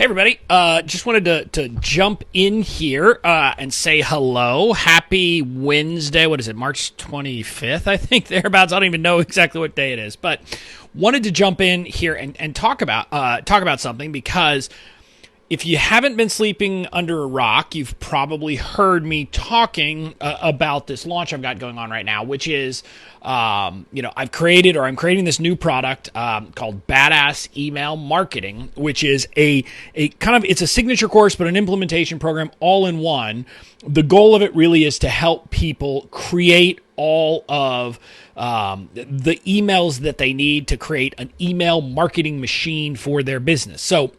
Hey everybody, just wanted to jump in here and say hello. Happy Wednesday. What is it, March 25th, I think, thereabouts. I don't even know exactly what day it is, but wanted to jump in here and talk about something, because if you haven't been sleeping under a rock, you've probably heard me talking about this launch I've got going on right now, which is, I'm creating this new product called Badass Email Marketing, which is it's a signature course, but an implementation program all in one. The goal of it really is to help people create all of the emails that they need to create an email marketing machine for their business. So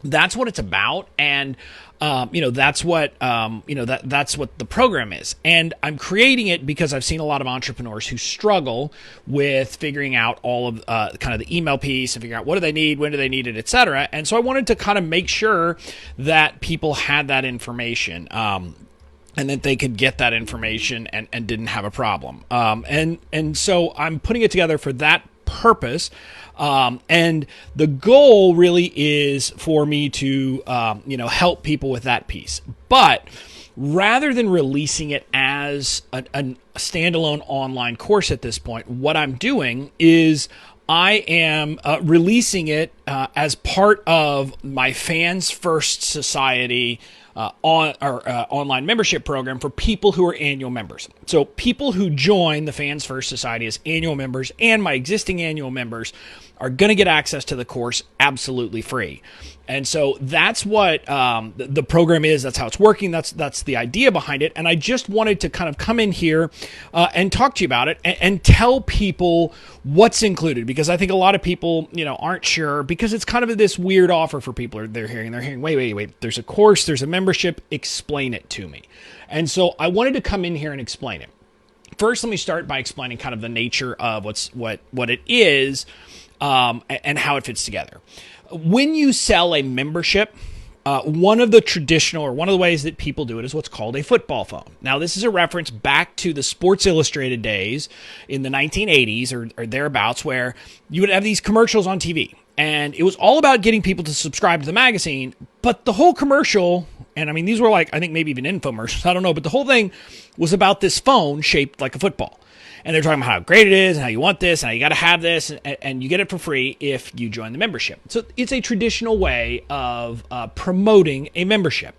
that's what it's about, and that's what that's what the program is. And I'm creating it because I've seen a lot of entrepreneurs who struggle with figuring out all of kind of the email piece and figuring out what do they need, when do they need it, etc. And so I wanted to kind of make sure that people had that information. And that they could get that information and didn't have a problem. And so I'm putting it together for that purpose. And the goal really is for me to, help people with that piece. But rather than releasing it as a standalone online course at this point, what I'm doing is I am releasing it as part of my Fans First Society online membership program for people who are annual members. So people who join the Fans First Society as annual members and my existing annual members are going to get access to the course absolutely free. And so that's what the program is. That's how it's working. That's the idea behind it. And I just wanted to kind of come in here and talk to you about it and tell people what's included, because I think a lot of people, aren't sure, because it's kind of this weird offer for people. They're hearing, wait, there's a course, there's a membership, explain it to me. And so I wanted to come in here and explain it. First, let me start by explaining kind of the nature of what it is and how it fits together. When you sell a membership, one of the ways that people do it is what's called a football phone. Now, this is a reference back to the Sports Illustrated days in the 1980s or thereabouts, where you would have these commercials on TV. And it was all about getting people to subscribe to the magazine. But the whole commercial, and I mean, these were like, I think maybe even infomercials, I don't know, but the whole thing was about this phone shaped like a football. And they're talking about how great it is and how you want this and how you got to have this, and you get it for free if you join the membership. So it's a traditional way of promoting a membership.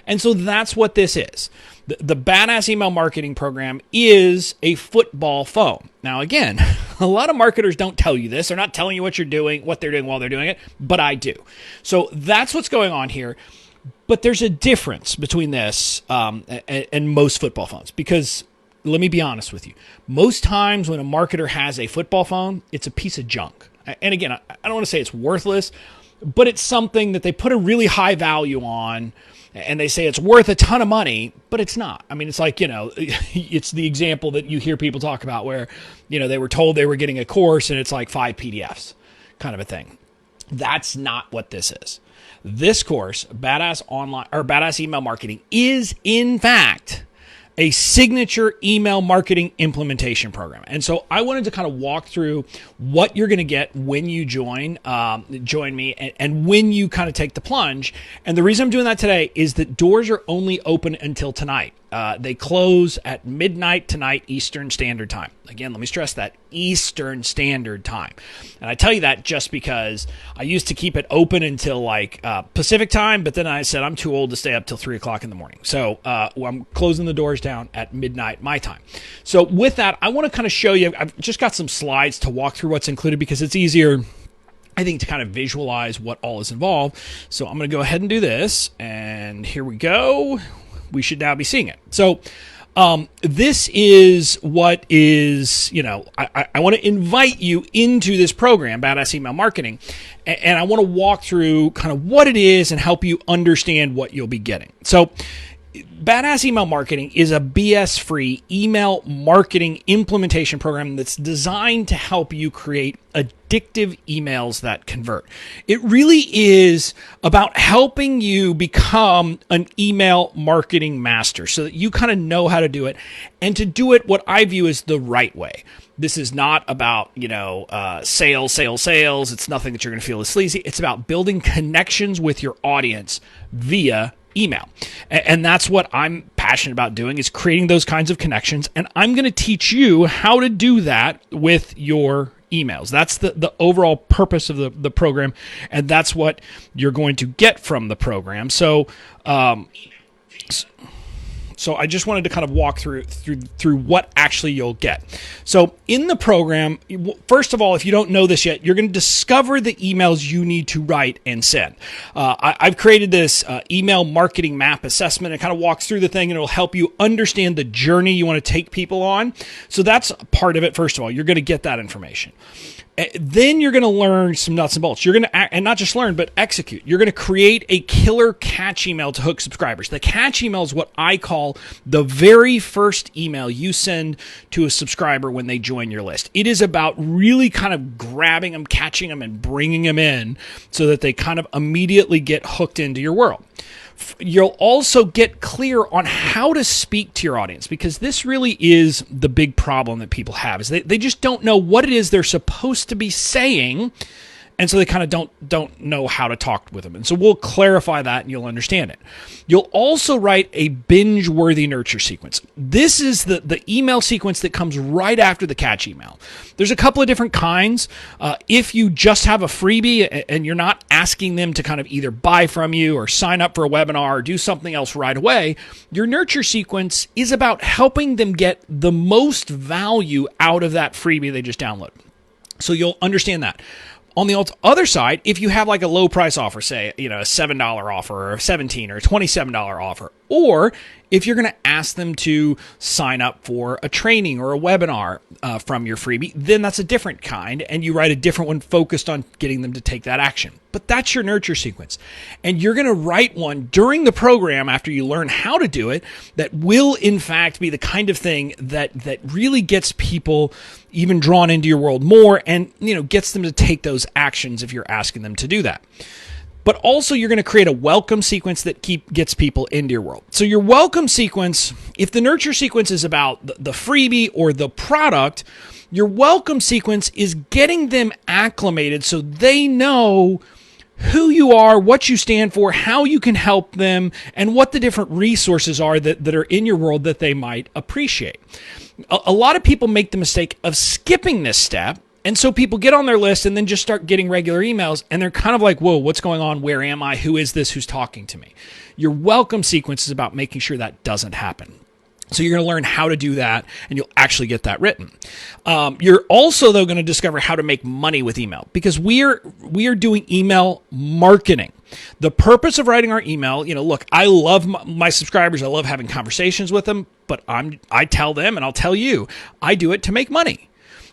And so that's what this is. The Badass Email Marketing Program is a football phone. Now, again, a lot of marketers don't tell you this. They're not telling you what they're doing while they're doing it, but I do. So that's what's going on here. But there's a difference between this and most football phones, because let me be honest with you. Most times when a marketer has a football phone, it's a piece of junk. And again, I don't want to say it's worthless, but it's something that they put a really high value on, and they say it's worth a ton of money, but it's not. I mean, it's like, it's the example that you hear people talk about where, they were told they were getting a course and it's like 5 PDFs kind of a thing. That's not what this is. This course, Badass Email Marketing, is in fact a signature email marketing implementation program. And so I wanted to kind of walk through what you're going to get when you join me and when you kind of take the plunge. And the reason I'm doing that today is that doors are only open until tonight. They close at midnight tonight, Eastern Standard Time. Again, let me stress that, Eastern Standard Time. And I tell you that just because I used to keep it open until like Pacific Time, but then I said I'm too old to stay up till 3 o'clock in the morning. So I'm closing the doors down at midnight my time. So with that, I want to kind of show you, I've just got some slides to walk through what's included, because it's easier, I think, to kind of visualize what all is involved. So I'm going to go ahead and do this, and here we go. We should now be seeing it. So this is what is, I want to invite you into this program, Badass Email Marketing, and I want to walk through kind of what it is and help you understand what you'll be getting. So Badass Email Marketing is a BS-free email marketing implementation program that's designed to help you create addictive emails that convert. It really is about helping you become an email marketing master so that you kind of know how to do it, and to do it what I view as the right way. This is not about, sales, sales, sales. It's nothing that you're going to feel is sleazy. It's about building connections with your audience via email. And that's what I'm passionate about doing, is creating those kinds of connections. And I'm going to teach you how to do that with your emails. That's the overall purpose of the program. And that's what you're going to get from the program. So I just wanted to kind of walk through what actually you'll get. So in the program, first of all, if you don't know this yet, you're going to discover the emails you need to write and send. I've created this email marketing map assessment. It kind of walks through the thing, and it'll help you understand the journey you want to take people on. So that's part of it. First of all, you're going to get that information. Then you're going to learn some nuts and bolts. You're going to, and not just learn, but execute. You're going to create a killer catch email to hook subscribers. The catch email is what I call the very first email you send to a subscriber when they join your list. It is about really kind of grabbing them, catching them, and bringing them in so that they kind of immediately get hooked into your world. You'll also get clear on how to speak to your audience, because this really is the big problem that people have, is they just don't know what it is they're supposed to be saying, and so they kind of don't know how to talk with them. And so we'll clarify that, and you'll understand it. You'll also write a binge-worthy nurture sequence. This is the email sequence that comes right after the catch email. There's a couple of different kinds. If you just have a freebie and you're not asking them to kind of either buy from you or sign up for a webinar or do something else right away, your nurture sequence is about helping them get the most value out of that freebie they just downloaded. So you'll understand that. On the other side, if you have like a low price offer, say, a $7 offer or a $17 or a $27 offer, or if you're going to ask them to sign up for a training or a webinar from your freebie, then that's a different kind, and you write a different one focused on getting them to take that action. But that's your nurture sequence. And you're going to write one during the program after you learn how to do it that will, in fact, be the kind of thing that really gets people even drawn into your world more and, gets them to take those actions if you're asking them to do that. But also you're going to create a welcome sequence that gets people into your world. So your welcome sequence, if the nurture sequence is about the freebie or the product, your welcome sequence is getting them acclimated so they know who you are, what you stand for, how you can help them, and what the different resources are that are in your world that they might appreciate. A lot of people make the mistake of skipping this step. And so people get on their list and then just start getting regular emails, and they're kind of like, whoa, what's going on? Where am I? Who is this? Who's talking to me? Your welcome sequence is about making sure that doesn't happen. So you're going to learn how to do that, and you'll actually get that written. You're also, though, going to discover how to make money with email, because we are doing email marketing. The purpose of writing our email, look, I love my subscribers. I love having conversations with them, but I tell them, and I'll tell you, I do it to make money.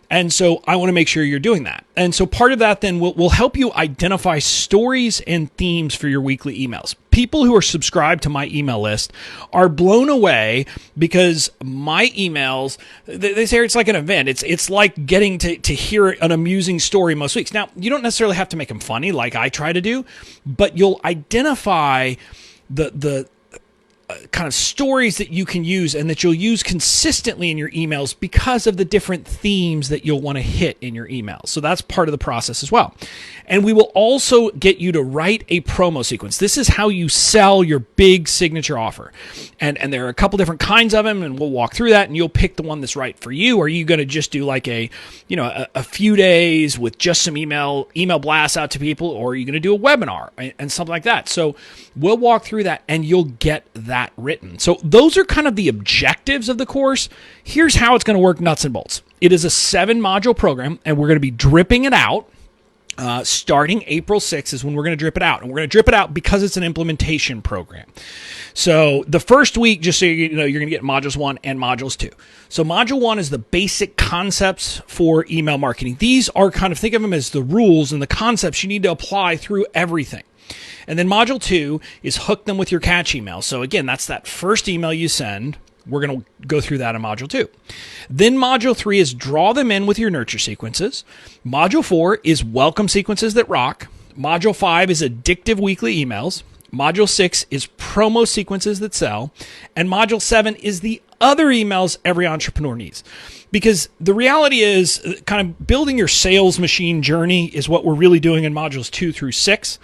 And so I want to make sure you're doing that. And so part of that then will help you identify stories and themes for your weekly emails. People who are subscribed to my email list are blown away because my emails, they say it's like an event. It's like getting to hear an amusing story most weeks. Now, you don't necessarily have to make them funny like I try to do, but you'll identify the kind of stories that you can use and that you'll use consistently in your emails because of the different themes that you'll want to hit in your emails. So that's part of the process as well. And we will also get you to write a promo sequence. This is how you sell your big signature offer. And there are a couple different kinds of them, and we'll walk through that, and you'll pick the one that's right for you. Are you going to just do like a few days with just some email blasts out to people, or are you going to do a webinar and something like that? So we'll walk through that, and you'll get that written. So those are kind of the objectives of the course. Here's how it's going to work, nuts and bolts. It is a 7-module program, and we're going to be dripping it out. Starting April 6th is when we're going to drip it out. And we're going to drip it out because it's an implementation program. So the first week, just so you know, you're going to get modules 1 and modules 2. So module 1 is the basic concepts for email marketing. These are kind of, think of them as the rules and the concepts you need to apply through everything. And then module 2 is hook them with your catch email. So again, that's that first email you send. We're going to go through that in module 2. Then module 3 is draw them in with your nurture sequences. Module 4 is welcome sequences that rock. Module 5 is addictive weekly emails. Module 6 is promo sequences that sell. And module 7 is the other emails every entrepreneur needs. Because the reality is kind of building your sales machine journey is what we're really doing in modules 2 through 6.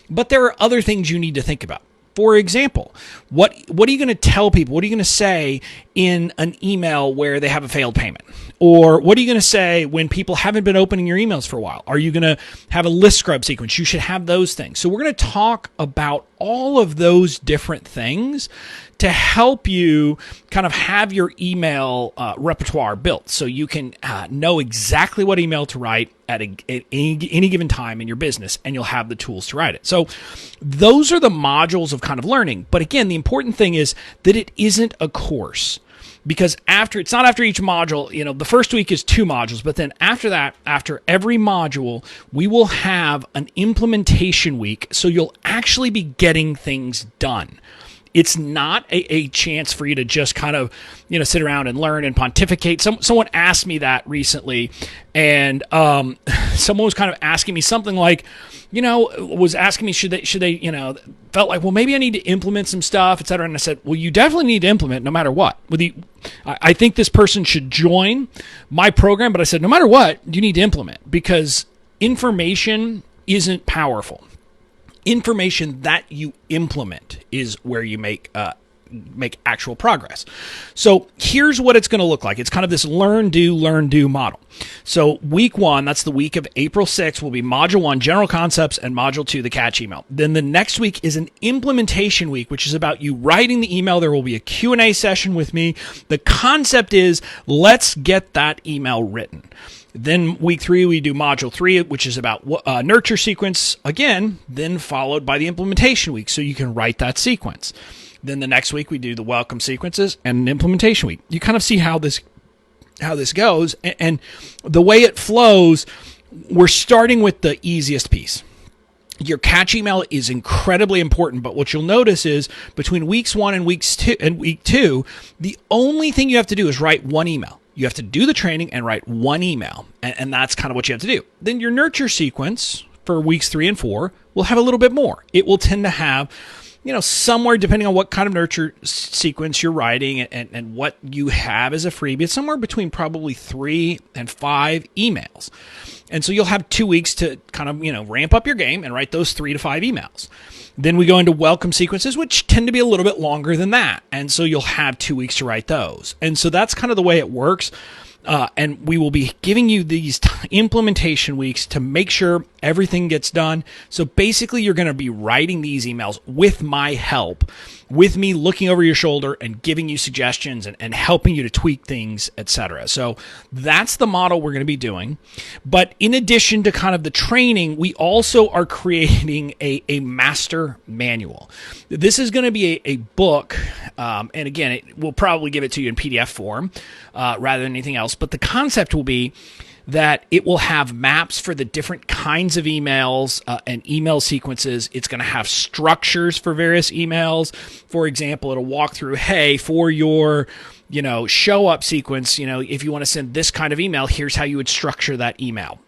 But there are other things you need to think about. For example, what are you going to tell people? What are you going to say in an email where they have a failed payment? Or what are you going to say when people haven't been opening your emails for a while? Are you going to have a list scrub sequence? You should have those things. So we're going to talk about all of those different things to help you kind of have your email repertoire built so you can know exactly what email to write at any given time in your business, and you'll have the tools to write it. So those are the modules of kind of learning. But again, the important thing is that it isn't a course. Because it's not after each module, the first week is 2 modules, but then after that, after every module, we will have an implementation week. So you'll actually be getting things done. It's not a chance for you to just kind of, sit around and learn and pontificate. Someone asked me that recently, and someone was kind of asking me something like, was asking me should they, felt like, well, maybe I need to implement some stuff, et cetera. And I said, well, you definitely need to implement no matter what. I think this person should join my program, but I said, no matter what, you need to implement, because information isn't powerful. Information that you implement is where you make actual progress. So here's what it's going to look like. It's kind of this learn, do model. So week 1, that's the week of April 6th, will be module 1, general concepts, and module 2, the catch email. Then the next week is an implementation week, which is about you writing the email. There will be a Q&A session with me. The concept is, let's get that email written. Then week 3, we do module 3, which is about nurture sequence, again, then followed by the implementation week, so you can write that sequence. Then the next week, we do the welcome sequences and an implementation week. You kind of see how this goes, and the way it flows, we're starting with the easiest piece. Your catch email is incredibly important, but what you'll notice is between weeks 1 and week 2, the only thing you have to do is write one email. You have to do the training and write one email, and that's kind of what you have to do. Then your nurture sequence for weeks 3 and 4 will have a little bit more. It will tend to have, somewhere, depending on what kind of nurture sequence you're writing and what you have as a freebie, it's somewhere between probably 3 and 5 emails. And so you'll have 2 weeks to kind of, ramp up your game and write those 3 to 5 emails. Then we go into welcome sequences, which tend to be a little bit longer than that. And so you'll have 2 weeks to write those. And so that's kind of the way it works. And we will be giving you these implementation weeks to make sure everything gets done. So basically, you're going to be writing these emails with my help, with me looking over your shoulder and giving you suggestions and helping you to tweak things, etc. So that's the model we're going to be doing. But in addition to kind of the training, we also are creating a master manual. This is going to be a book. And again, we'll probably give it to you in PDF form rather than anything else. But the concept will be that it will have maps for the different kinds of emails and email sequences. It's going to have structures for various emails. For example, it'll walk through, hey, for your show up sequence, if you want to send this kind of email, here's how you would structure that email.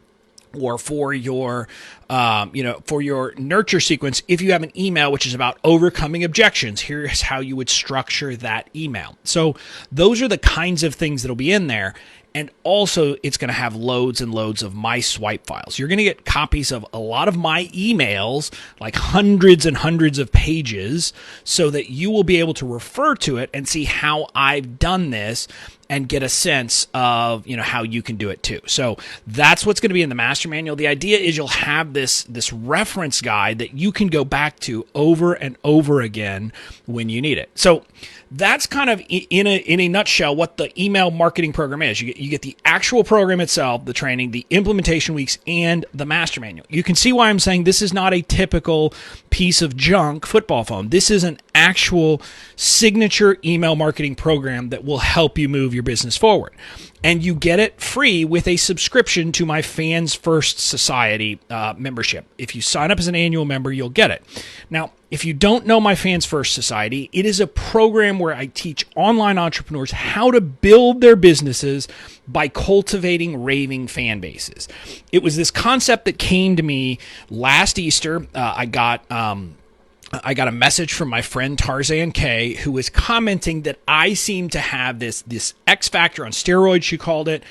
Or for your, for your nurture sequence, if you have an email which is about overcoming objections, here's how you would structure that email. So those are the kinds of things that'll be in there. And also, it's going to have loads and loads of my swipe files. You're going to get copies of a lot of my emails, like hundreds and hundreds of pages, so that you will be able to refer to it and see how I've done this and get a sense of, how you can do it too. So that's what's going to be in the master manual. The idea is you'll have this reference guide that you can go back to over and over again when you need it. So that's kind of in a nutshell what the email marketing program is. You get the actual program itself, the training, the implementation weeks, and the master manual. You can see why I'm saying this is not a typical piece of junk football foam. This is an actual signature email marketing program that will help you move your business forward. And you get it free with a subscription to my Fans First Society membership. If you sign up as an annual member, you'll get it. Now, if you don't know my Fans First Society, it is a program where I teach online entrepreneurs how to build their businesses by cultivating raving fan bases. It was this concept that came to me last Easter. I got I got a message from my friend Tarzan K, who was commenting that I seemed to have this X factor on steroids, she called it,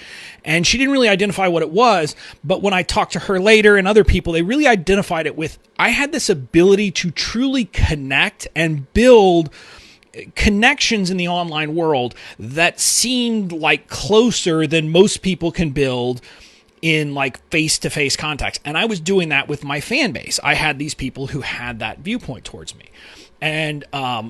and she didn't really identify what it was. But when I talked to her later and other people, they really identified it with I had this ability to truly connect and build connections in the online world that seemed like closer than most people can build in like face-to-face contacts. And I was doing that with my fan base. I had these people who had that viewpoint towards me. And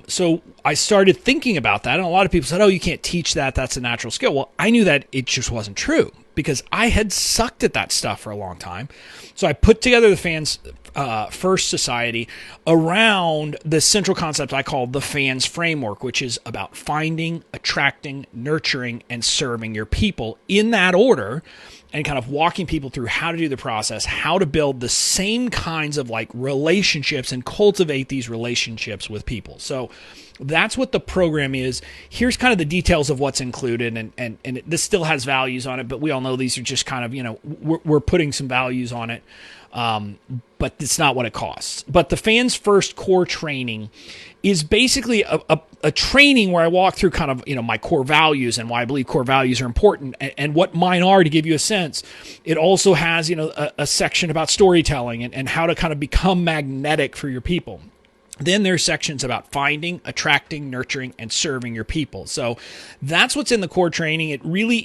so I started thinking about that. And a lot of people said, oh, you can't teach that. That's a natural skill. Well, I knew that it just wasn't true because I had sucked at that stuff for a long time. So I put together the Fans First Society around the central concept I call the Fans Framework, which is about finding, attracting, nurturing, and serving your people in that order, and kind of walking people through how to do the process, how to build the same kinds of like relationships and cultivate these relationships with people. So that's what the program is. Here's kind of the details of what's included, and this still has values on it, but we all know these are just kind of, we're putting some values on it. But it's not what it costs. But the Fans First core training is basically a training where I walk through kind of, my core values and why I believe core values are important and what mine are, to give you a sense. It also has, a section about storytelling and how to kind of become magnetic for your people. Then there's sections about finding, attracting, nurturing, and serving your people. So that's what's in the core training. It really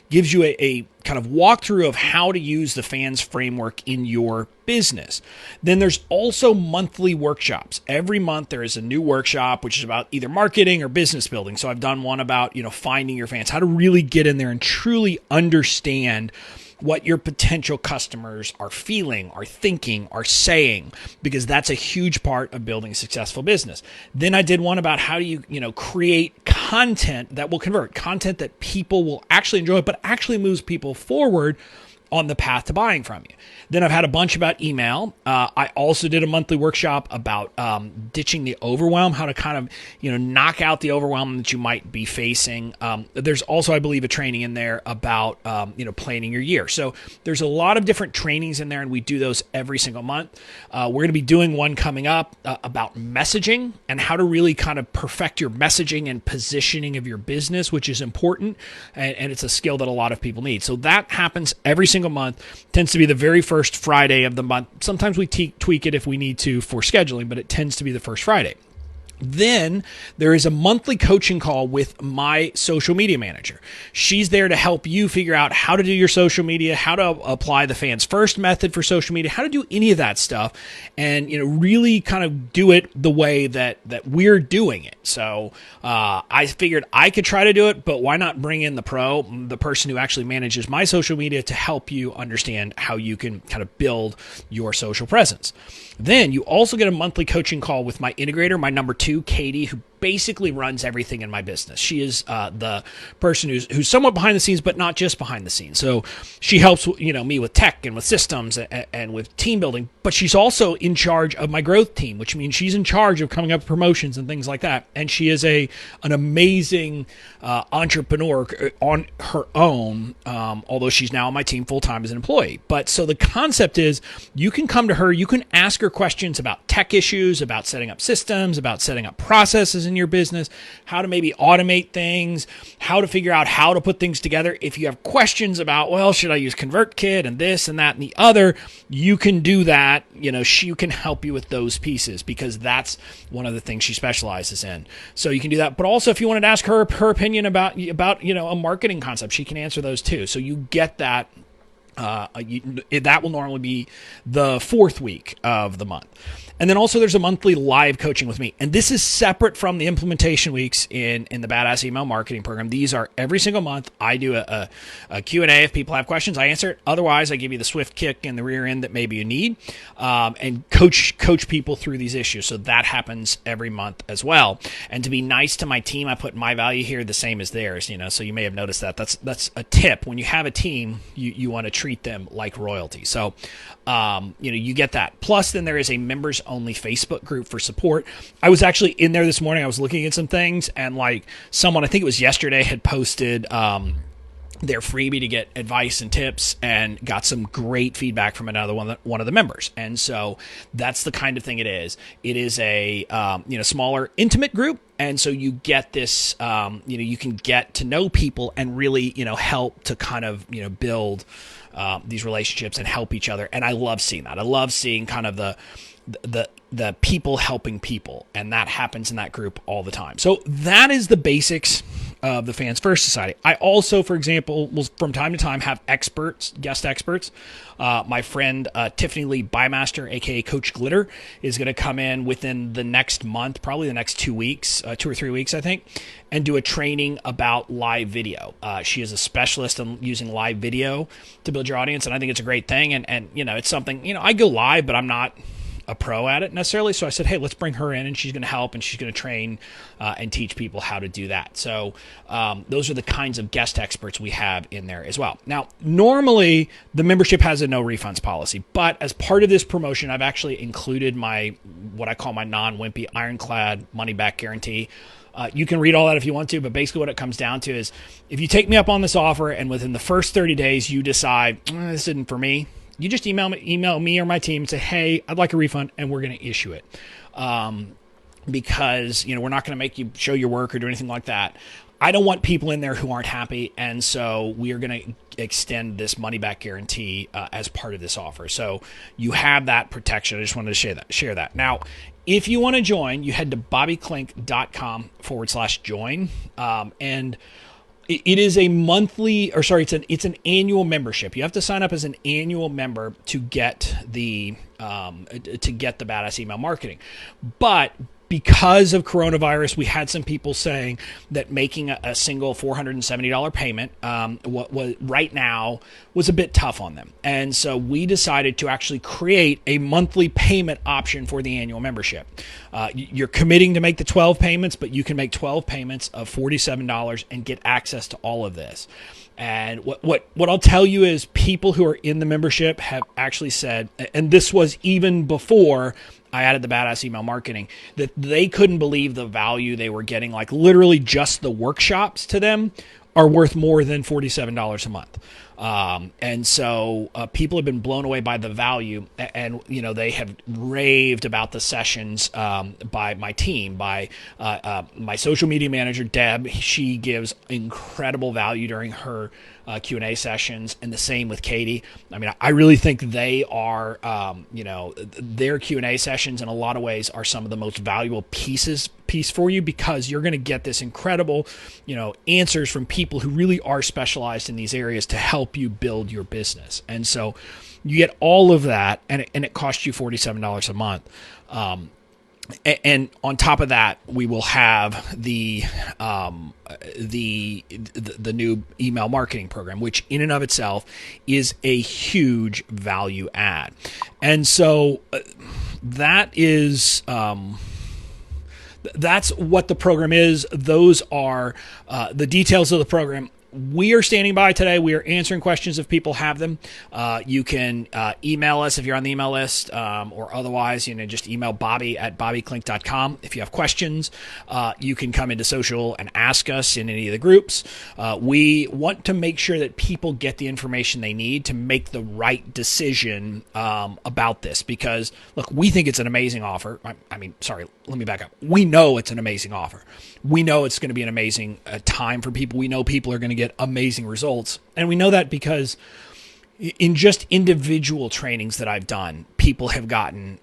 gives you a kind of walkthrough of how to use the Fans framework in your business. Then there's also monthly workshops. Every month there is a new workshop, which is about either marketing or business building. So I've done one about, finding your fans, how to really get in there and truly understand what your potential customers are feeling, are thinking, are saying, because that's a huge part of building a successful business. Then I did one about how do you, create content that will convert, content that people will actually enjoy, but actually moves people forward on the path to buying from you. Then I've had a bunch about email. I also did a monthly workshop about ditching the overwhelm, how to kind of, knock out the overwhelm that you might be facing. There's also, I believe, a training in there about, planning your year. So there's a lot of different trainings in there, and we do those every single month. We're going to be doing one coming up about messaging and how to really kind of perfect your messaging and positioning of your business, which is important, and it's a skill that a lot of people need. So that happens every single month. Tends to be the very first Friday of the month. Sometimes we tweak it if we need to for scheduling, but it tends to be the first Friday. Then there is a monthly coaching call with my social media manager. She's there to help you figure out how to do your social media, how to apply the Fans First method for social media, how to do any of that stuff, and really kind of do it the way that we're doing it. So I figured I could try to do it, but why not bring in the pro, the person who actually manages my social media, to help you understand how you can kind of build your social presence. Then you also get a monthly coaching call with my integrator, my number 2, Katie, who basically runs everything in my business. She is the person who's somewhat behind the scenes, but not just behind the scenes. So she helps me with tech and with systems and with team building, but she's also in charge of my growth team, which means she's in charge of coming up with promotions and things like that. And she is an amazing entrepreneur on her own, although she's now on my team full-time as an employee. But so the concept is you can come to her, you can ask her questions about tech issues, about setting up systems, about setting up processes in your business, how to maybe automate things, how to figure out how to put things together. If you have questions about, well, should I use ConvertKit and this and that and the other, you can do that. She can help you with those pieces because that's one of the things she specializes in. So you can do that. But also if you wanted to ask her opinion about a marketing concept, she can answer those too. So you get that. That will normally be the 4th week of the month. And then also there's a monthly live coaching with me. And this is separate from the implementation weeks in the Badass Email Marketing Program. These are every single month. I do a Q&A. If people have questions, I answer it. Otherwise, I give you the swift kick in the rear end that maybe you need, and coach people through these issues. So that happens every month as well. And to be nice to my team, I put my value here the same as theirs. So you may have noticed that. That's a tip. When you have a team, you want to treat them like royalty. So you get that. Plus, then there is a members only Facebook group for support. I was actually in there this morning. I was looking at some things, and someone, I think it was yesterday, had posted their freebie to get advice and tips, and got some great feedback from another one of the members. And so that's the kind of thing it is. It is a smaller, intimate group, and so you get this. You can get to know people and really help to kind of build these relationships and help each other. And I love seeing that. I love seeing kind of the people helping people, and that happens in that group all the time. So that is the basics of the Fans First Society. I also, for example, will from time to time have guest experts. My friend Tiffany Lee Bymaster, aka Coach Glitter, is going to come in within the next month, probably the next 2 weeks, 2 or 3 weeks, I think, and do a training about live video. She is a specialist in using live video to build your audience, and I think it's a great thing. And it's something, I go live, but I'm not a pro at it necessarily. So I said, hey, let's bring her in, and she's going to help, and she's going to train and teach people how to do that. So those are the kinds of guest experts we have in there as well. Now, normally the membership has a no refunds policy, but as part of this promotion, I've actually included what I call my non-wimpy ironclad money back guarantee. You can read all that if you want to, but basically what it comes down to is if you take me up on this offer and within the first 30 days you decide this isn't for me, you just email me or my team and say, hey, I'd like a refund, and we're going to issue it. Because, we're not going to make you show your work or do anything like that. I don't want people in there who aren't happy, and so we are going to extend this money-back guarantee as part of this offer. So you have that protection. I just wanted to share that. Now, if you want to join, you head to bobbyklink.com/join, and it is a monthly, it's an annual membership. You have to sign up as an annual member to get the Badass email marketing. But because of coronavirus, we had some people saying that making a single $470 payment right now was a bit tough on them. And so we decided to actually create a monthly payment option for the annual membership. You're committing to make the 12 payments, but you can make 12 payments of $47 and get access to all of this. And what I'll tell you is people who are in the membership have actually said, and this was even before I added the Badass email marketing, that they couldn't believe the value they were getting. Like literally just the workshops to them are worth more than $47 a month. And so people have been blown away by the value, and they have raved about the sessions by my team, by my social media manager Deb. She gives incredible value during her Q&A sessions, and the same with Katie. I mean, I really think they are, their Q&A sessions in a lot of ways are some of the most valuable piece for you, because you're going to get this incredible, answers from people who really are specialized in these areas to help you build your business. And so you get all of that, and it costs you $47 a month. And on top of that, we will have the new email marketing program, which in and of itself is a huge value add. And so that is that's what the program is. Those are the details of the program. We are standing by today. We are answering questions if people have them. You can email us if you're on the email list, or otherwise, just email bobby@bobbyklink.com. If you have questions, you can come into social and ask us in any of the groups. We want to make sure that people get the information they need to make the right decision about this, because, look, we think it's an amazing offer. Let me back up. We know it's an amazing offer. We know it's going to be an amazing time for people. We know people are going to get amazing results. And we know that because in just individual trainings that I've done, people have gotten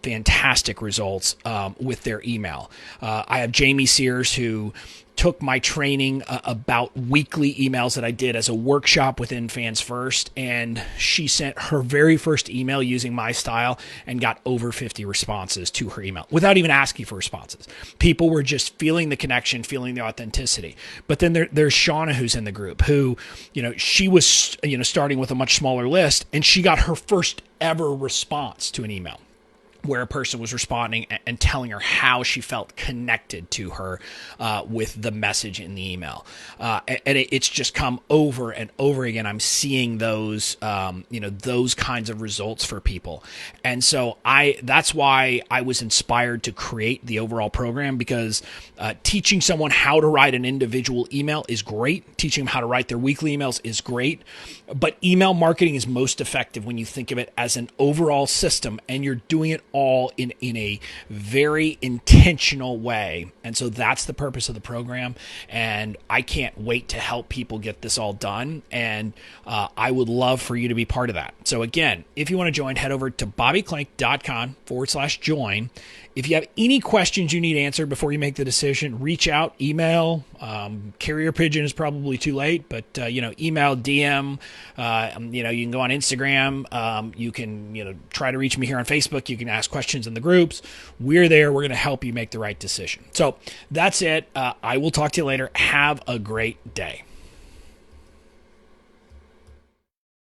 fantastic results with their email. I have Jamie Sears, who took my training about weekly emails that I did as a workshop within Fans First, and she sent her very first email using my style and got over 50 responses to her email without even asking for responses. People were just feeling the connection, feeling the authenticity. But then there's Shauna, who's in the group, who, she was, starting with a much smaller list, and she got her first ever response to an email where a person was responding and telling her how she felt connected to her with the message in the email. And it's just come over and over again. I'm seeing those, those kinds of results for people. And so that's why I was inspired to create the overall program, because teaching someone how to write an individual email is great. Teaching them how to write their weekly emails is great. But email marketing is most effective when you think of it as an overall system and you're doing it all in a very intentional way. And so that's the purpose of the program. And I can't wait to help people get this all done. And I would love for you to be part of that. So again, if you want to join, head over to bobbyclink.com/join. If you have any questions you need answered before you make the decision, reach out, email. Carrier pigeon is probably too late, but email, DM. You can go on Instagram. You can try to reach me here on Facebook. You can ask questions in the groups. We're there. We're going to help you make the right decision. So that's it. I will talk to you later. Have a great day.